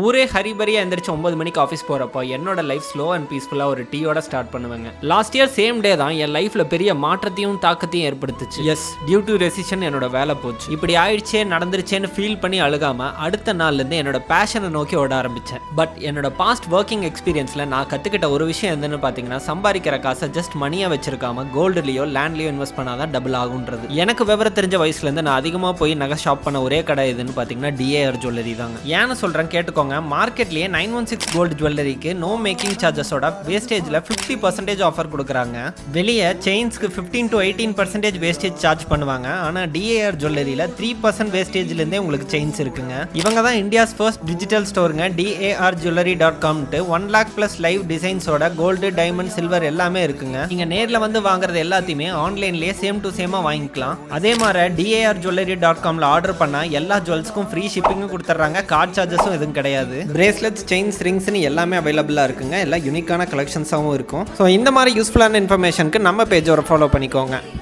ஊரே ஹரிபரியாக எந்திரிச்சு 9 மணிக்கு ஆஃபீஸ் போகிறப்போ என்னோட லைஃப் ஸ்லோ அண்ட் பீஸ்ஃபுல்லாக ஒரு டீயோட ஸ்டார்ட் பண்ணுவேங்க. லாஸ்ட் இயர் சேம் டே தான் என் லைஃப்பில் பெரிய மாற்றத்தையும் தாக்கத்தையும் ஏற்படுத்துச்சு. எஸ், டியூ டு ரெசிஷன் என்னோட வேலை போச்சு. இப்படி ஆயிடுச்சே நடந்துருச்சேன்னு ஃபீல் பண்ணி அழுகாமல் அடுத்த நாள்லேருந்து என்னோட பேஷனை நோக்கி ஓட ஆரம்பித்தேன். பட் என்னோட பாஸ்ட் ஒர்க்கிங் எக்ஸ்பீரியன்ஸில் நான் கற்றுக்கிட்ட ஒரு விஷயம் என்னன்னு பார்த்தீங்கன்னா, சம்பாதிக்கிற காசை ஜஸ்ட் மணியாக வச்சிருக்காம கோல்டுலேயோ லேண்ட்லேயோ இன்வெஸ்ட் பண்ணாதான் டபுள் ஆகுன்றது. எனக்கு விவரம் தெரிஞ்ச வயசுலேருந்து நான் அதிகமாக போய் நகை ஷாப் பண்ண ஒரே கடை எதுன்னு பார்த்தீங்கன்னா டிஏஆர் ஜுவல்லரி தாங்க. ஏன்னு சொல்கிறேன் கேட்டுக்கோங்க. மார்க்கெட்லயே 916 கோல்டு ஜுவல்லரிக்கு நோ மேக்கிங் சார்ஜஸோட வேஸ்டேஜ்ல 50% ஆஃபர் கொடுக்குறாங்க. வெளியே செயின்ஸ்க்கு 15 to 18% வேஸ்டேஜ் சார்ஜ் பண்ணுவாங்க. ஆனா டிஏஆர் ஜுவல்லரியில 3% வேஸ்டேஜ்ல இருந்தே உங்களுக்கு செயின்ஸ் இருக்குங்க. இவங்க தான் இந்தியாஸ் ஃபர்ஸ்ட் டிஜிட்டல் ஸ்டோருங்க. DARjewellery.com 1 lakh plus லைவ் டிசைன்ஸோட கோல்டு, டைமண்ட், சில்வர் எல்லாமே இருக்குங்க. நீங்க நேர்ல வந்து வாங்குறது எல்லாத்தையுமே ஆன்லைன்லயே சேம் டு சேமா வாங்கிக்கலாம். அதே மாதிரி DARjewellery.com ஆர்டர் பண்ணா எல்லா ஜுவல்ஸ்க்கும் ஃப்ரீ ஷிப்பிங்கும் கொடுத்துட்றாங்க. கார்ட் சார்ஜஸும் எதுவும் கிடையாது. பிரேஸ்லெட்ஸ், செயின்ஸ், ரிங்ஸ்னு எல்லாமே அவைலபிளாக இருக்குங்க. எல்லாம் யூனிக்கான கலெக்ஷன்ஸாகவும் இருக்கும். ஸோ இந்த மாதிரி யூஸ்ஃபுல்லான இன்ஃபர்மேஷனுக்கு நம்ம பேஜோட ஃபாலோ பண்ணிக்கோங்க.